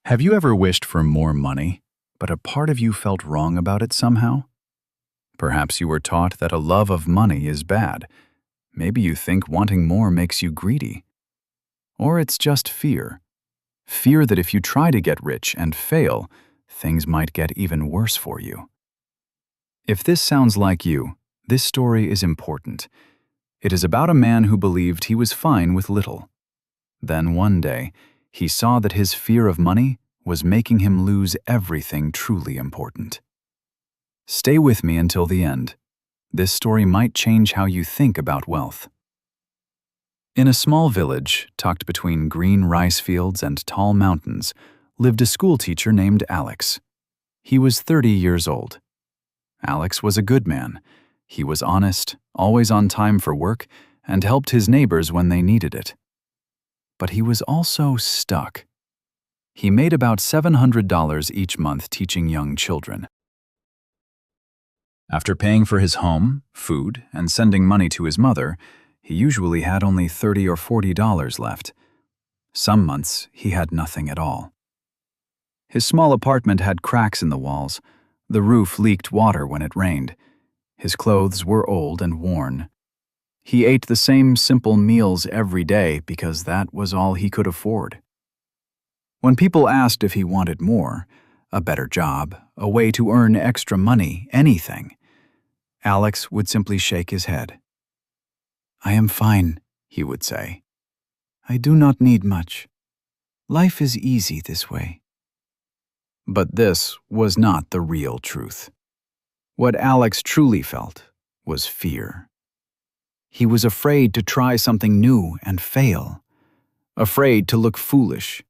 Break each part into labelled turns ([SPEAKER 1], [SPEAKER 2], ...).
[SPEAKER 1] Have you ever wished for more money, but a part of you felt wrong about it somehow? Perhaps you were taught that a love of money is bad. Maybe you think wanting more makes you greedy. Or it's just fear. Fear that if you try to get rich and fail, things might get even worse for you. If this sounds like you, this story is important. It is about a man who believed he was fine with little. Then one day, he saw that his fear of money was making him lose everything truly important. Stay with me until the end. This story might change how you think about wealth. In a small village, tucked between green rice fields and tall mountains, lived a schoolteacher named Alex. He was 30 years old. Alex was a good man. He was honest, always on time for work, and helped his neighbors when they needed it. But he was also stuck. He made about $700 each month teaching young children. After paying for his home, food, and sending money to his mother, he usually had only $30 or $40 left. Some months, he had nothing at all. His small apartment had cracks in the walls. The roof leaked water when it rained. His clothes were old and worn. He ate the same simple meals every day because that was all he could afford. When people asked if he wanted more, a better job, a way to earn extra money, anything, Alex would simply shake his head. "I am fine," he would say. "I do not need much. Life is easy this way." But this was not the real truth. What Alex truly felt was fear. He was afraid to try something new and fail, afraid to look foolish,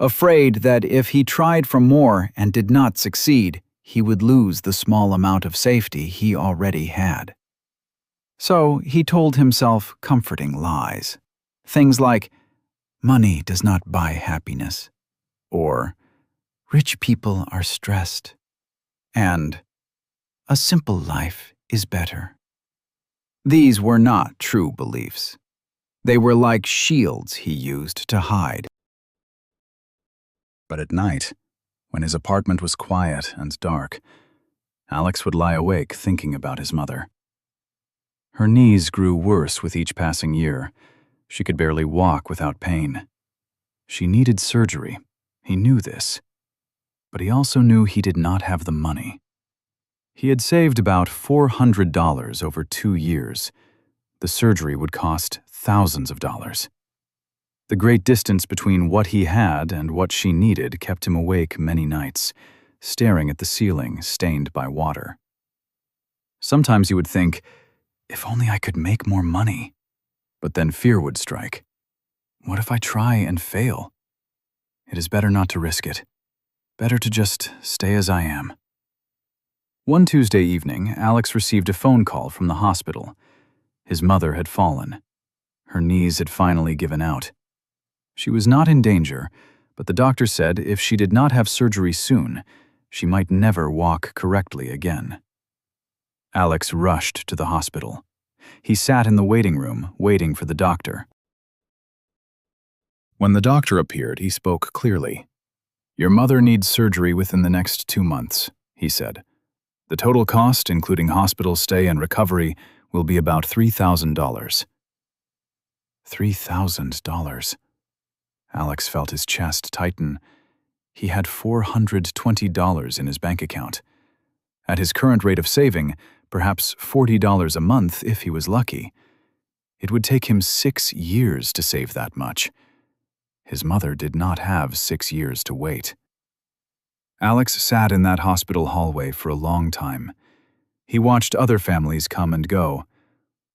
[SPEAKER 1] afraid that if he tried for more and did not succeed, he would lose the small amount of safety he already had. So he told himself comforting lies, things like, "Money does not buy happiness," or "Rich people are stressed," and "A simple life is better." These were not true beliefs. They were like shields he used to hide. But at night, when his apartment was quiet and dark, Alex would lie awake thinking about his mother. Her knees grew worse with each passing year. She could barely walk without pain. She needed surgery. He knew this. But he also knew he did not have the money. He had saved about $400 over 2 years. The surgery would cost thousands of dollars. The great distance between what he had and what she needed kept him awake many nights, staring at the ceiling stained by water. Sometimes he would think, if only I could make more money. But then fear would strike. What if I try and fail? It is better not to risk it. Better to just stay as I am. One Tuesday evening, Alex received a phone call from the hospital. His mother had fallen. Her knees had finally given out. She was not in danger, but the doctor said if she did not have surgery soon, she might never walk correctly again. Alex rushed to the hospital. He sat in the waiting room, waiting for the doctor. When the doctor appeared, he spoke clearly. "Your mother needs surgery within the next 2 months," he said. "The total cost, including hospital stay and recovery, will be about $3,000. $3,000. Alex felt his chest tighten. He had $420 in his bank account. At his current rate of saving, perhaps $40 a month if he was lucky. It would take him 6 years to save that much. His mother did not have 6 years to wait. Alex sat in that hospital hallway for a long time. He watched other families come and go.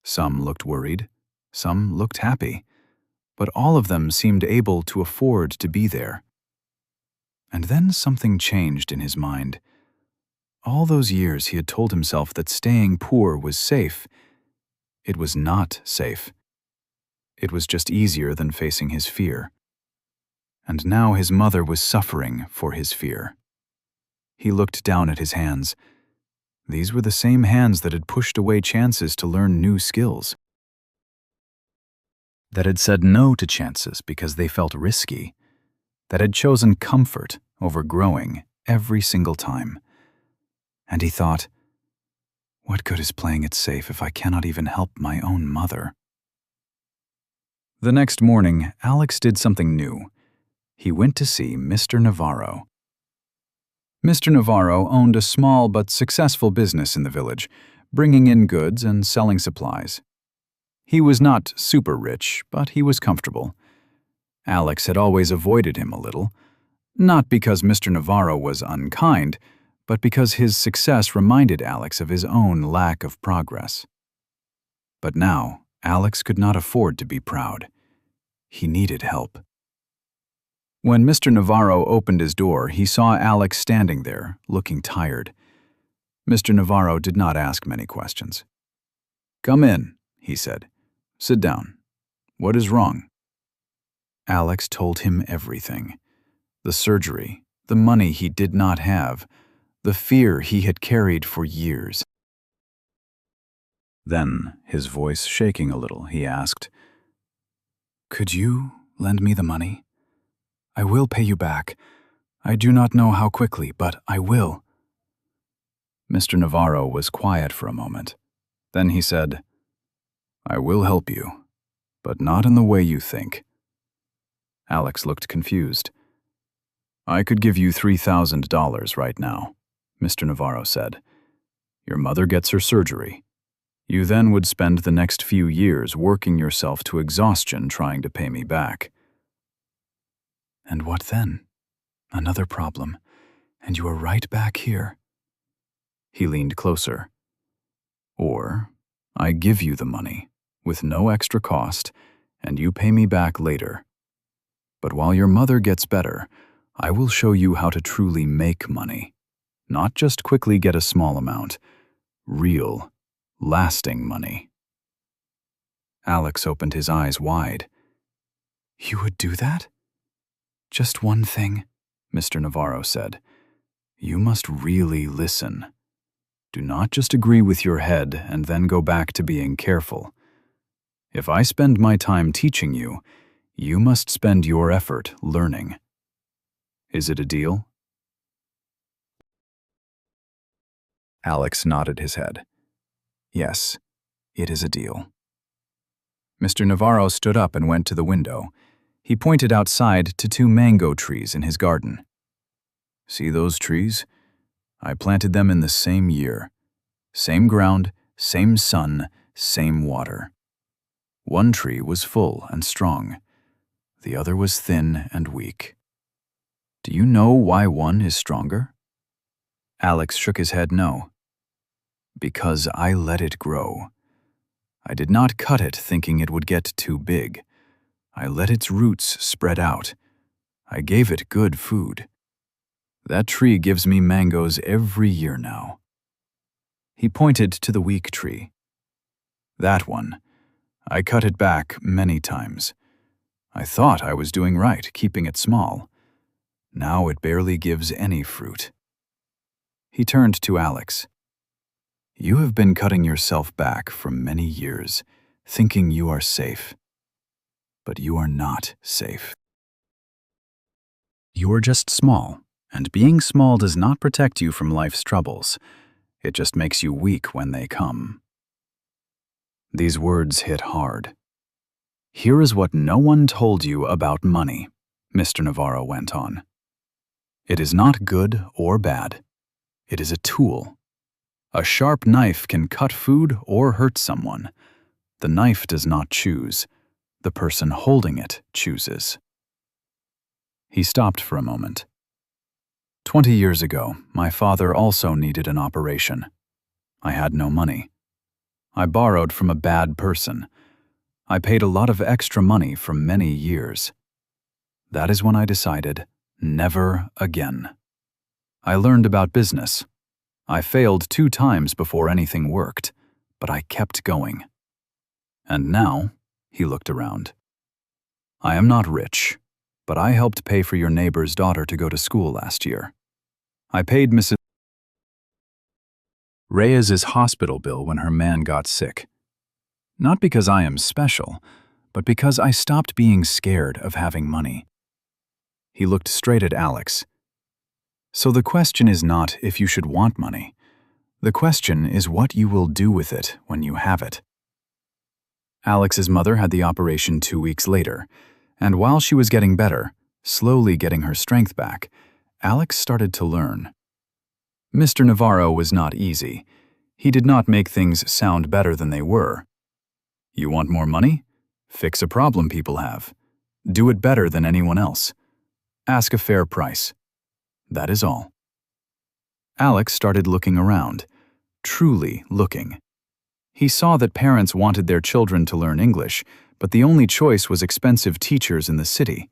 [SPEAKER 1] Some looked worried, some looked happy, but all of them seemed able to afford to be there. And then something changed in his mind. All those years he had told himself that staying poor was safe. It was not safe. It was just easier than facing his fear. And now his mother was suffering for his fear. He looked down at his hands. These were the same hands that had pushed away chances to learn new skills, that had said no to chances because they felt risky. that had chosen comfort over growing every single time. And he thought, what good is playing it safe if I cannot even help my own mother? The next morning, Alex did something new. He went to see Mr. Navarro. Mr. Navarro owned a small but successful business in the village, bringing in goods and selling supplies. He was not super rich, but he was comfortable. Alex had always avoided him a little, not because Mr. Navarro was unkind, but because his success reminded Alex of his own lack of progress. But now, Alex could not afford to be proud. He needed help. When Mr. Navarro opened his door, he saw Alex standing there, looking tired. Mr. Navarro did not ask many questions. "Come in," he said. "Sit down. What is wrong?" Alex told him everything. The surgery, the money he did not have, the fear he had carried for years. Then, his voice shaking a little, he asked, "Could you lend me the money? I will pay you back. I do not know how quickly, but I will." Mr. Navarro was quiet for a moment. Then he said, "I will help you, but not in the way you think." Alex looked confused. "I could give you $3,000 right now," Mr. Navarro said. "Your mother gets her surgery. You then would spend the next few years working yourself to exhaustion trying to pay me back." "And what then? Another problem, and you are right back here." He leaned closer. "Or, I give you the money, with no extra cost, and you pay me back later. But while your mother gets better, I will show you how to truly make money. Not just quickly get a small amount. Real, lasting money." Alex opened his eyes wide. "You would do that?" "Just one thing," Mr. Navarro said. "You must really listen. Do not just agree with your head and then go back to being careful. If I spend my time teaching you, you must spend your effort learning. Is it a deal?" Alex nodded his head. "Yes, it is a deal." Mr. Navarro stood up and went to the window. He pointed outside to 2 mango trees in his garden. "See those trees? I planted them in the same year. Same ground, same sun, same water. One tree was full and strong. The other was thin and weak. Do you know why one is stronger?" Alex shook his head no. "Because I let it grow. I did not cut it thinking it would get too big. I let its roots spread out. I gave it good food. That tree gives me mangoes every year now." He pointed to the weak tree. "That one. I cut it back many times. I thought I was doing right, keeping it small. Now it barely gives any fruit." He turned to Alex. "You have been cutting yourself back for many years, thinking you are safe. But you are not safe. You are just small, and being small does not protect you from life's troubles. It just makes you weak when they come." These words hit hard. "Here is what no one told you about money," Mr. Navarro went on. "It is not good or bad. It is a tool. A sharp knife can cut food or hurt someone. The knife does not choose. The person holding it chooses." He stopped for a moment. 20 years ago, my father also needed an operation. I had no money. I borrowed from a bad person. I paid a lot of extra money for many years. That is when I decided, never again. I learned about business. I failed 2 times before anything worked, but I kept going. And now, he looked around. I am not rich, but I helped pay for your neighbor's daughter to go to school last year. I paid Mrs. Reyes's hospital bill when her man got sick. Not because I am special, but because I stopped being scared of having money. He looked straight at Alex. So the question is not if you should want money. The question is what you will do with it when you have it. Alex's mother had the operation 2 weeks later, and while she was getting better, slowly getting her strength back, Alex started to learn. Mr. Navarro was not easy. He did not make things sound better than they were. You want more money? Fix a problem people have. Do it better than anyone else. Ask a fair price. That is all. Alex started looking around, truly looking. He saw that parents wanted their children to learn English, but the only choice was expensive teachers in the city.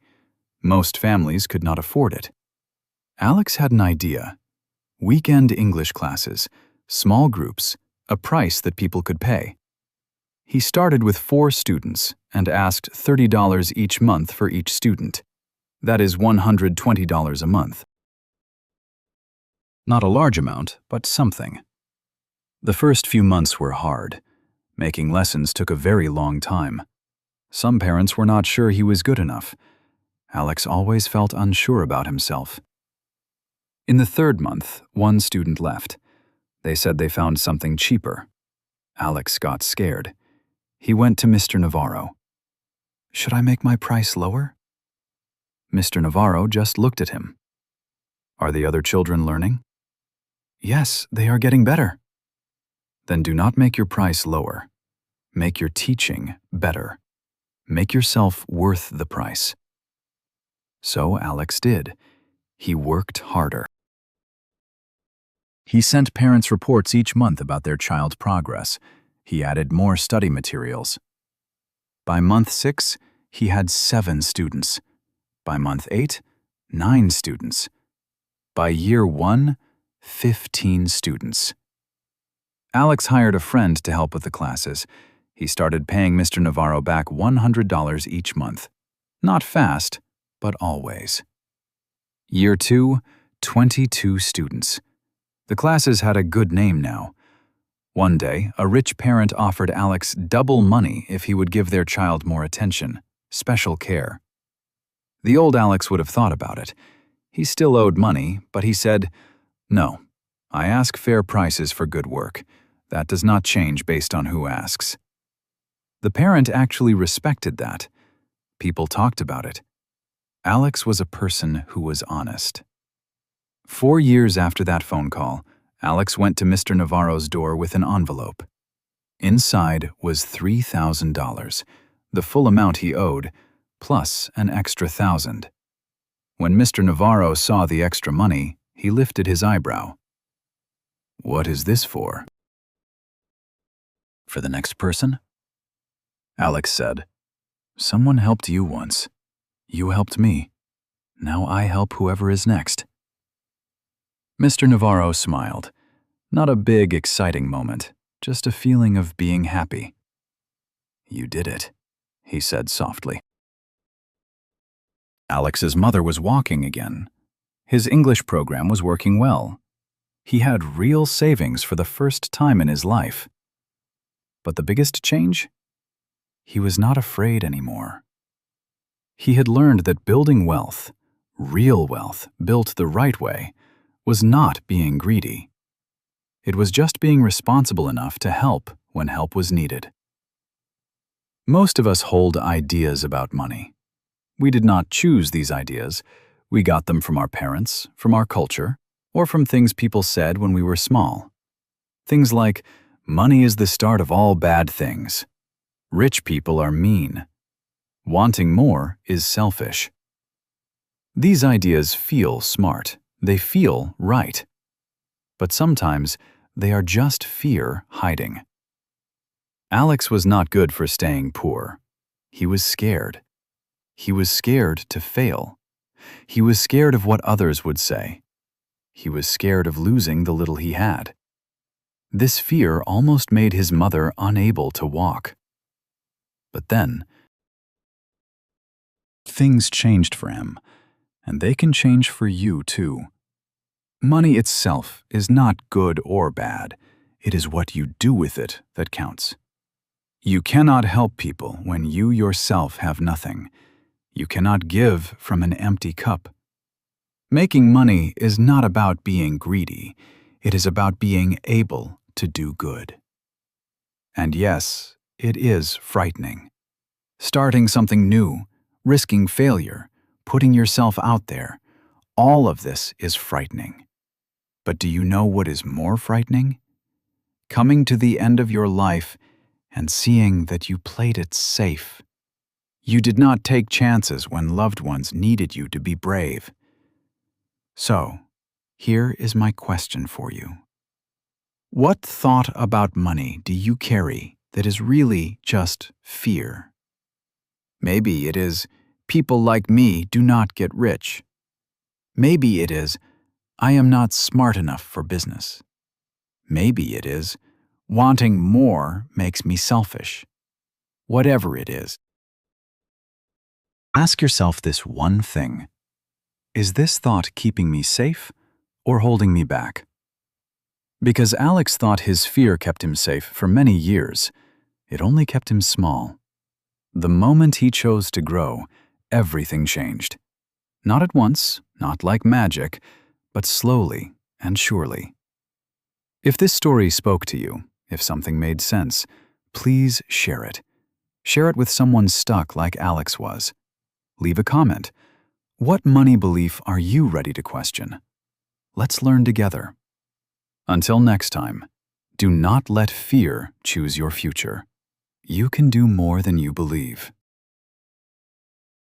[SPEAKER 1] Most families could not afford it. Alex had an idea. Weekend English classes, small groups, a price that people could pay. He started with 4 students and asked $30 each month for each student. That is $120 a month. Not a large amount, but something. The first few months were hard. Making lessons took a very long time. Some parents were not sure he was good enough. Alex always felt unsure about himself. In the 3rd month, 1 student left. They said they found something cheaper. Alex got scared. He went to Mr. Navarro. Should I make my price lower? Mr. Navarro just looked at him. Are the other children learning? Yes, they are getting better. Then do not make your price lower. Make your teaching better. Make yourself worth the price. So Alex did. He worked harder. He sent parents reports each month about their child's progress. He added more study materials. By month 6, he had 7 students. By month 8, 9 students. By year 1, 15 students. Alex hired a friend to help with the classes. He started paying Mr. Navarro back $100 each month. Not fast, but always. Year 2, 22 students. The classes had a good name now. One day, a rich parent offered Alex double money if he would give their child more attention, special care. The old Alex would have thought about it. He still owed money, but he said, "No, I ask fair prices for good work. That does not change based on who asks." The parent actually respected that. People talked about it. Alex was a person who was honest. 4 years after that phone call, Alex went to Mr. Navarro's door with an envelope. Inside was $3,000, the full amount he owed, plus an extra $1,000. When Mr. Navarro saw the extra money, he lifted his eyebrow. "What is this for?" "For the next person?" Alex said. "Someone helped you once. You helped me. Now I help whoever is next." Mr. Navarro smiled. Not a big, exciting moment, just a feeling of being happy. "You did it," he said softly. Alex's mother was walking again. His English program was working well. He had real savings for the first time in his life. But the biggest change? He was not afraid anymore. He had learned that building wealth, real wealth, built the right way, was not being greedy. It was just being responsible enough to help when help was needed. Most of us hold ideas about money. We did not choose these ideas. We got them from our parents, from our culture, or from things people said when we were small. Things like, money is the start of all bad things. Rich people are mean. Wanting more is selfish. These ideas feel smart. They feel right. But sometimes they are just fear hiding. Alex was not good for staying poor. He was scared. He was scared to fail. He was scared of what others would say. He was scared of losing the little he had. This fear almost made his mother unable to walk. But then, things changed for him, and they can change for you too. Money itself is not good or bad. It is what you do with it that counts. You cannot help people when you yourself have nothing. You cannot give from an empty cup. Making money is not about being greedy. It is about being able to do good. And yes, it is frightening. Starting something new, risking failure, putting yourself out there, all of this is frightening. But do you know what is more frightening? Coming to the end of your life and seeing that you played it safe. You did not take chances when loved ones needed you to be brave. So, here is my question for you. What thought about money do you carry that is really just fear? Maybe it is, people like me do not get rich. Maybe it is, I am not smart enough for business. Maybe it is, wanting more makes me selfish. Whatever it is, ask yourself this one thing. Is this thought keeping me safe or holding me back? Because Alex thought his fear kept him safe for many years, it only kept him small. The moment he chose to grow, everything changed. Not at once, not like magic, but slowly and surely. If this story spoke to you, if something made sense, please share it. Share it with someone stuck like Alex was. Leave a comment. What money belief are you ready to question? Let's learn together. Until next time, do not let fear choose your future. You can do more than you believe.